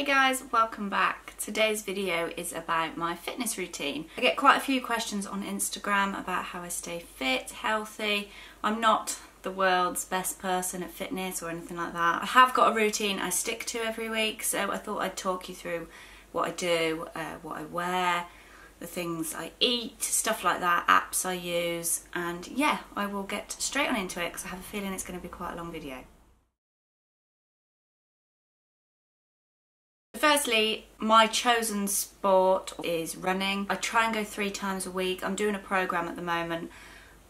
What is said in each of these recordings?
Hey guys, welcome back. Today's video is about my fitness routine. I get quite a few questions on Instagram about how I stay fit, healthy. I'm not the world's best person at fitness or anything like that. I have got a routine I stick to every week, so I thought I'd talk you through what I do, what I wear, the things I eat, stuff like that, apps I use, and yeah, I will get straight on into it because I have a feeling it's going to be quite a long video. Firstly, my chosen sport is running. I try and go 3 times a week. I'm doing a program at the moment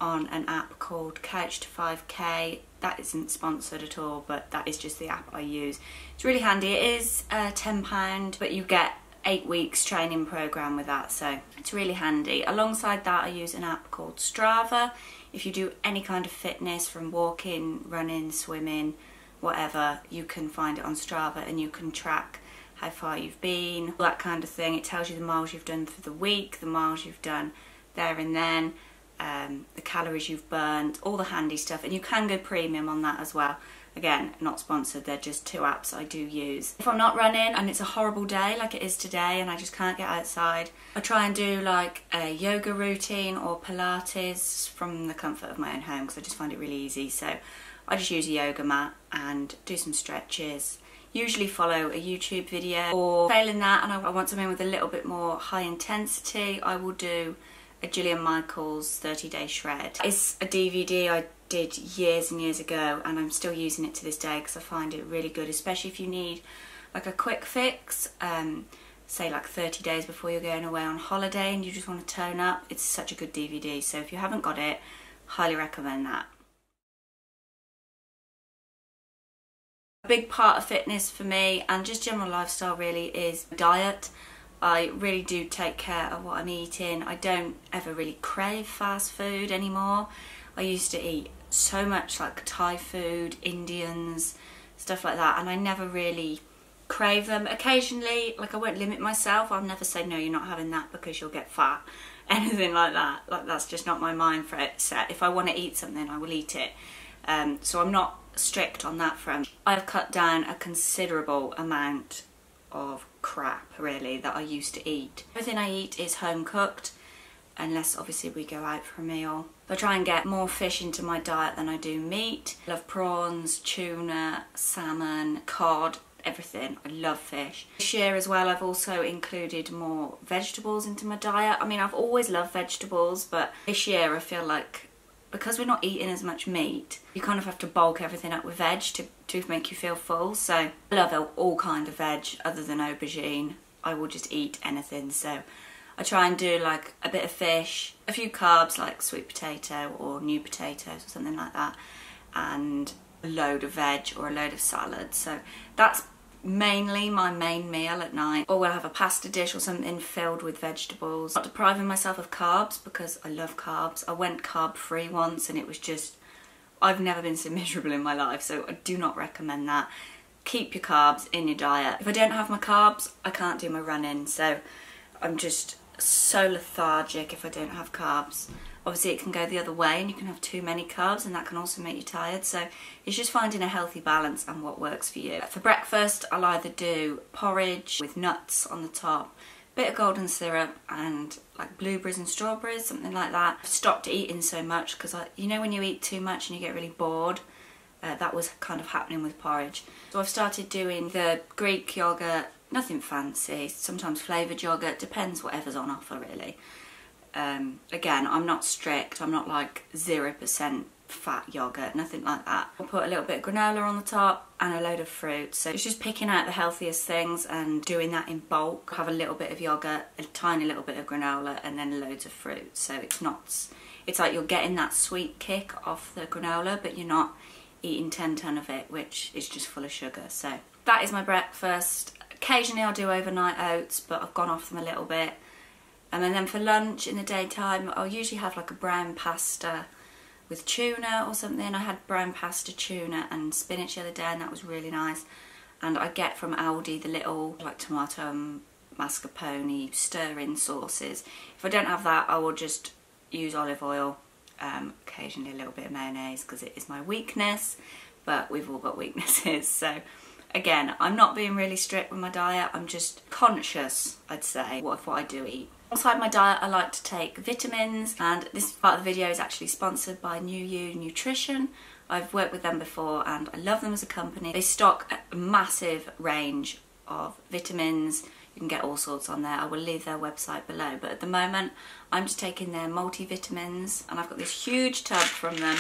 on an app called Couch to 5K. That isn't sponsored at all, but that is just the app I use. It's really handy. It is £10, but you get 8 weeks training program with that, so it's really handy. Alongside that, I use an app called Strava. If you do any kind of fitness, from walking, running, swimming, whatever, you can find it on Strava and you can track how far you've been, that kind of thing. It tells you the miles you've done for the week, the miles you've done there and then, the calories you've burned, all the handy stuff, and you can go premium on that as well. Again, not sponsored, they're just 2 apps I do use. If I'm not running and it's a horrible day like it is today and I just can't get outside, I try and do like a yoga routine or Pilates from the comfort of my own home because I just find it really easy. So I just use a yoga mat and do some stretches. Usually follow a YouTube video, or failing that and I want something with a little bit more high intensity, I will do a Jillian Michaels 30-day shred. It's a DVD I did years and years ago and I'm still using it to this day because I find it really good, especially if you need like a quick fix, say like 30 days before you're going away on holiday and you just want to tone up. It's such a good DVD, so if you haven't got it, highly recommend that. A big part of fitness for me and just general lifestyle really is diet. I really do take care of what I'm eating. I don't ever really crave fast food anymore. I used to eat so much like Thai food, Indians, stuff like that, and I never really crave them. Occasionally, like I won't limit myself. I'll never say no, you're not having that because you'll get fat, anything like that. Like that's just not my mind for it set. If I want to eat something, I will eat it. So I'm not strict on that front. I've cut down a considerable amount of crap really that I used to eat. Everything I eat is home cooked unless obviously we go out for a meal. I try and get more fish into my diet than I do meat. I love prawns, tuna, salmon, cod, everything. I love fish. This year as well I've also included more vegetables into my diet. I mean, I've always loved vegetables, but this year I feel like because we're not eating as much meat, you kind of have to bulk everything up with veg to make you feel full. So I love all kind of veg other than aubergine. I will just eat anything. So I try and do like a bit of fish, a few carbs like sweet potato or new potatoes or something like that, and a load of veg or a load of salad. So that's mainly my main meal at night. Or we'll have a pasta dish or something filled with vegetables. Not depriving myself of carbs because I love carbs. I went carb free once and it was just, I've never been so miserable in my life, so I do not recommend that. Keep your carbs in your diet. If I don't have my carbs, I can't do my running, so I'm just so lethargic if I don't have carbs. Obviously it can go the other way and you can have too many carbs and that can also make you tired, so it's just finding a healthy balance and what works for you. For breakfast I'll either do porridge with nuts on the top, bit of golden syrup and like blueberries and strawberries, something like that. I've stopped eating so much because you know when you eat too much and you get really bored, that was kind of happening with porridge. So I've started doing the Greek yogurt, nothing fancy, sometimes flavoured yogurt, depends whatever's on offer really. Again, I'm not strict, I'm not like 0% fat yogurt, nothing like that. I'll put a little bit of granola on the top and a load of fruit. So it's just picking out the healthiest things and doing that in bulk. Have a little bit of yogurt, a tiny little bit of granola and then loads of fruit. So it's like you're getting that sweet kick off the granola but you're not eating 10 ton of it, which is just full of sugar. So that is my breakfast. Occasionally I'll do overnight oats, but I've gone off them a little bit. And then for lunch in the daytime, I'll usually have like a brown pasta with tuna or something. I had brown pasta, tuna and spinach the other day and that was really nice. And I get from Aldi the little like tomato and mascarpone stir-in sauces. If I don't have that, I will just use olive oil, occasionally a little bit of mayonnaise because it is my weakness, but we've all got weaknesses. So Again, I'm not being really strict with my diet, I'm just conscious, I'd say, of what I do eat. Alongside my diet, I like to take vitamins, and this part of the video is actually sponsored by Nutrition. I've worked with them before and I love them as a company. They stock a massive range of vitamins. You can get all sorts on there. I will leave their website below, but at the moment I'm just taking their multivitamins, and I've got this huge tub from them.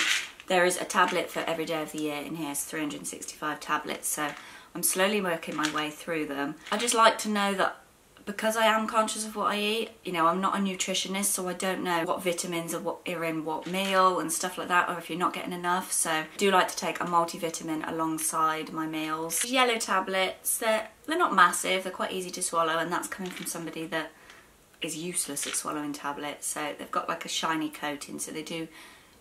There is a tablet for every day of the year in here. It's 365 tablets, so I'm slowly working my way through them. I just like to know that because I am conscious of what I eat, you know, I'm not a nutritionist, so I don't know what vitamins are in what meal and stuff like that, or if you're not getting enough. So I do like to take a multivitamin alongside my meals. Yellow tablets, they're not massive, they're quite easy to swallow, and that's coming from somebody that is useless at swallowing tablets. So they've got like a shiny coating, so they do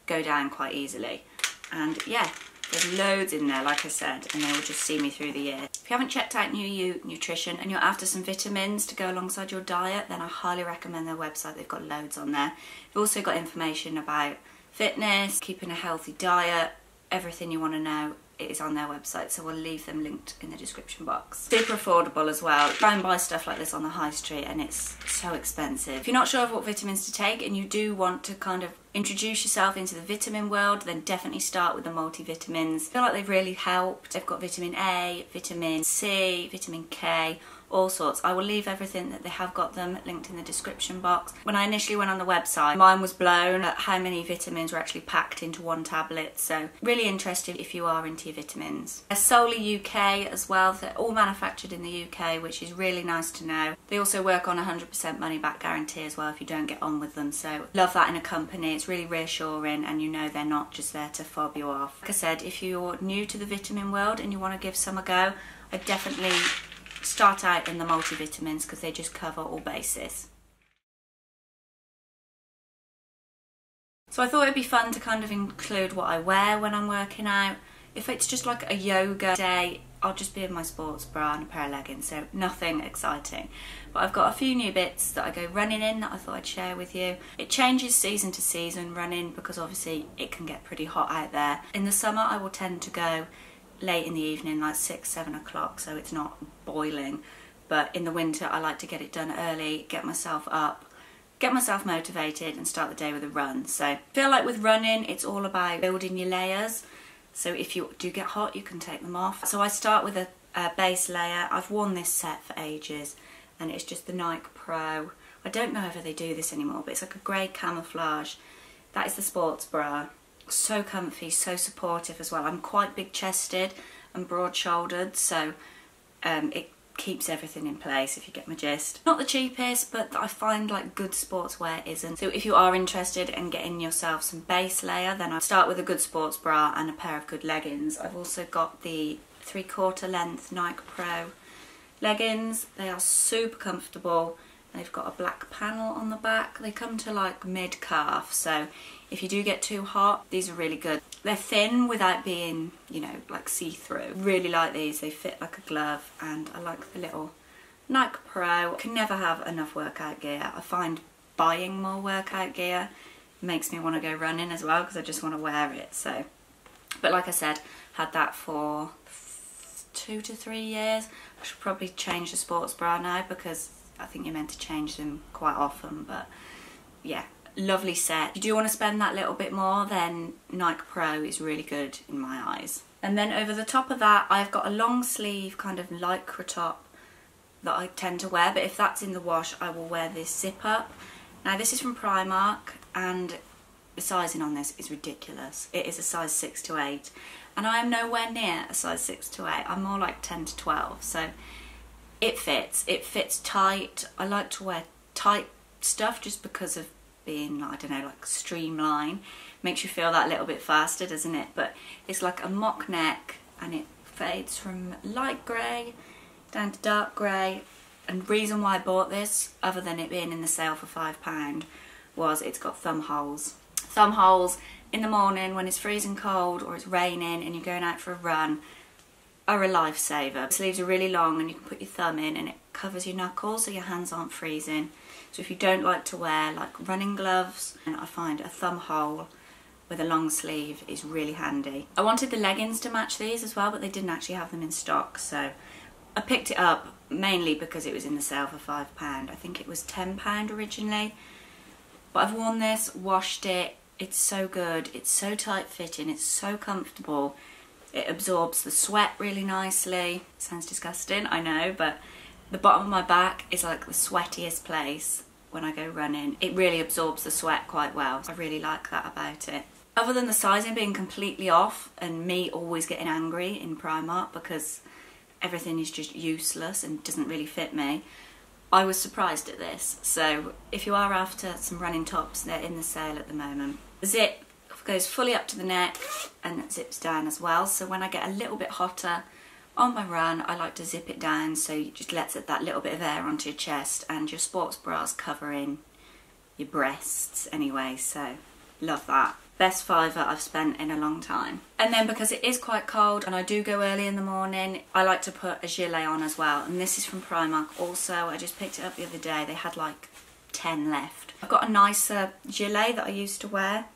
go down quite easily. And yeah, there's loads in there, like I said, and they will just see me through the year. If you haven't checked out Nutrition and you're after some vitamins to go alongside your diet, then I highly recommend their website. They've got loads on there. They've also got information about fitness, keeping a healthy diet, everything you want to know. It is on their website, so we'll leave them linked in the description box. Super affordable as well. Try and buy stuff like this on the high street and it's so expensive. If you're not sure of what vitamins to take and you do want to kind of introduce yourself into the vitamin world, then definitely start with the multivitamins. I feel like they've really helped. They've got vitamin A, vitamin C, vitamin K, all sorts. I will leave everything that they have got them linked in the description box. When I initially went on the website, mine was blown at how many vitamins were actually packed into one tablet, so really interested if you are into your vitamins. They're solely UK as well. They're all manufactured in the UK, which is really nice to know. They also work on 100% money back guarantee as well if you don't get on with them, so love that in a company. It's really reassuring, and you know they're not just there to fob you off. Like I said, if you're new to the vitamin world and you want to give some a go, I definitely start out in the multivitamins because they just cover all bases. So I thought it'd be fun to kind of include what I wear when I'm working out. If it's just like a yoga day, I'll just be in my sports bra and a pair of leggings, so nothing exciting. But I've got a few new bits that I go running in that I thought I'd share with you. It changes season to season running because obviously it can get pretty hot out there. In the summer I will tend to go late in the evening, like 6-7 o'clock, so it's not boiling. But in the winter I like to get it done early, get myself up, get myself motivated and start the day with a run. So I feel like with running it's all about building your layers, so if you do get hot you can take them off. So I start with a base layer. I've worn this set for ages and it's just the Nike Pro. I don't know if they do this anymore, but it's like a grey camouflage. That is the sports bra. So comfy, so supportive as well. I'm quite big chested and broad shouldered, so it keeps everything in place, if you get my gist. Not the cheapest, but I find like good sportswear isn't. So if you are interested in getting yourself some base layer, then I'd start with a good sports bra and a pair of good leggings. I've also got the 3/4 length Nike Pro leggings. They are super comfortable. They've got a black panel on the back. They come to like mid-calf, so if you do get too hot, these are really good. They're thin without being, you know, like see-through. Really like these. They fit like a glove, and I like the little Nike Pro. Can never have enough workout gear. I find buying more workout gear makes me want to go running as well because I just want to wear it. So, but like I said, had that for 2 to 3 years. I should probably change the sports bra now because I think you're meant to change them quite often, but yeah, lovely set. If you do want to spend that little bit more, then Nike Pro is really good in my eyes. And then over the top of that, I've got a long sleeve kind of lycra top that I tend to wear, but if that's in the wash, I will wear this zip up. Now this is from Primark, and the sizing on this is ridiculous. It is a size 6 to 8, and I am nowhere near a size 6 to 8. I'm more like 10 to 12, so it fits tight. I like to wear tight stuff just because of being, I don't know, like streamline. Makes you feel that little bit faster, doesn't it? But it's like a mock neck and it fades from light grey down to dark grey. And the reason why I bought this, other than it being in the sale for £5, was it's got thumb holes. Thumb holes in the morning when it's freezing cold or it's raining and you're going out for a run are a lifesaver. The sleeves are really long and you can put your thumb in and it covers your knuckles so your hands aren't freezing. So if you don't like to wear like running gloves, and I find a thumb hole with a long sleeve is really handy. I wanted the leggings to match these as well, but they didn't actually have them in stock, so I picked it up mainly because it was in the sale for £5. I think it was £10 originally. But I've worn this, washed it, it's so good, it's so tight fitting, it's so comfortable. It absorbs the sweat really nicely. Sounds disgusting, I know, but the bottom of my back is like the sweatiest place when I go running. It really absorbs the sweat quite well. I really like that about it. Other than the sizing being completely off and me always getting angry in Primark because everything is just useless and doesn't really fit me, I was surprised at this. So if you are after some running tops, they're in the sale at the moment. The zip goes fully up to the neck and it zips down as well. So when I get a little bit hotter on my run, I like to zip it down so it just lets that little bit of air onto your chest, and your sports bra's covering your breasts anyway, so love that. Best fiver I've spent in a long time. And then because it is quite cold and I do go early in the morning, I like to put a gilet on as well, and this is from Primark also. I just picked it up the other day, they had like 10 left. I've got a nicer gilet that I used to wear,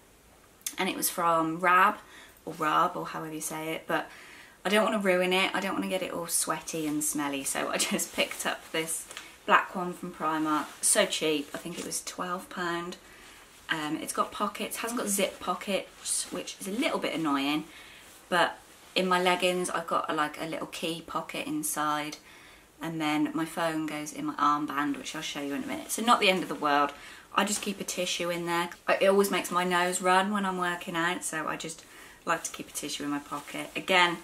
and it was from Rab or however you say it, but I don't want to ruin it, I don't want to get it all sweaty and smelly, so I just picked up this black one from Primark. So cheap, I think it was £12. It's got pockets, hasn't got zip pockets, which is a little bit annoying, but in my leggings I've got like a little key pocket inside, and then my phone goes in my armband, which I'll show you in a minute. So not the end of the world, I just keep a tissue in there. It always makes my nose run when I'm working out, so I just like to keep a tissue in my pocket. Again,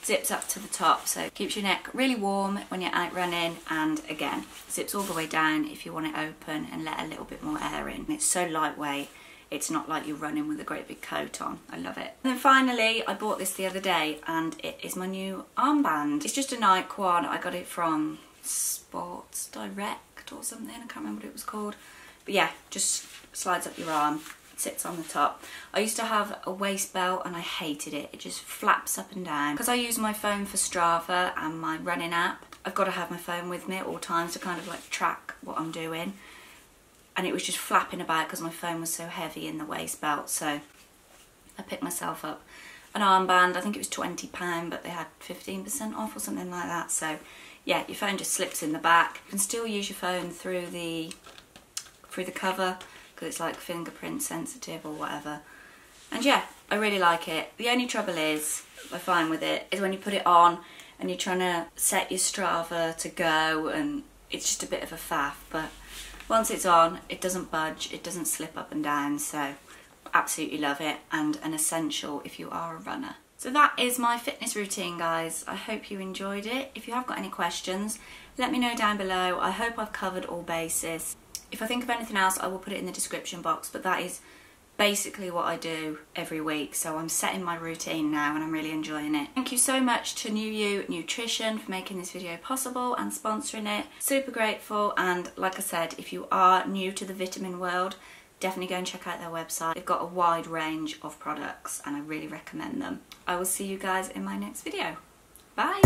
zips up to the top, so it keeps your neck really warm when you're out running, and again, zips all the way down if you want it open and let a little bit more air in. It's so lightweight, it's not like you're running with a great big coat on. I love it. And then finally, I bought this the other day, and it is my new armband. It's just a Nike one. I got it from Sports Direct or something, I can't remember what it was called. But yeah, just slides up your arm, sits on the top. I used to have a waist belt and I hated it. It just flaps up and down. Because I use my phone for Strava and my running app, I've got to have my phone with me at all times to kind of like track what I'm doing. And it was just flapping about because my phone was so heavy in the waist belt. So I picked myself up an armband. I think it was £20, but they had 15% off or something like that. So yeah, your phone just slips in the back. You can still use your phone through the cover, because it's like fingerprint sensitive or whatever. And yeah, I really like it. The only trouble is, I find with it, is when you put it on and you're trying to set your Strava to go, and it's just a bit of a faff. But once it's on, it doesn't budge, it doesn't slip up and down, so absolutely love it, and an essential if you are a runner. So that is my fitness routine, guys. I hope you enjoyed it. If you have got any questions, let me know down below. I hope I've covered all bases. If I think of anything else, I will put it in the description box, but that is basically what I do every week. So I'm setting my routine now and I'm really enjoying it. Thank you so much to New You Nutrition for making this video possible and sponsoring it. Super grateful, and like I said, if you are new to the vitamin world, definitely go and check out their website. They've got a wide range of products and I really recommend them. I will see you guys in my next video. Bye!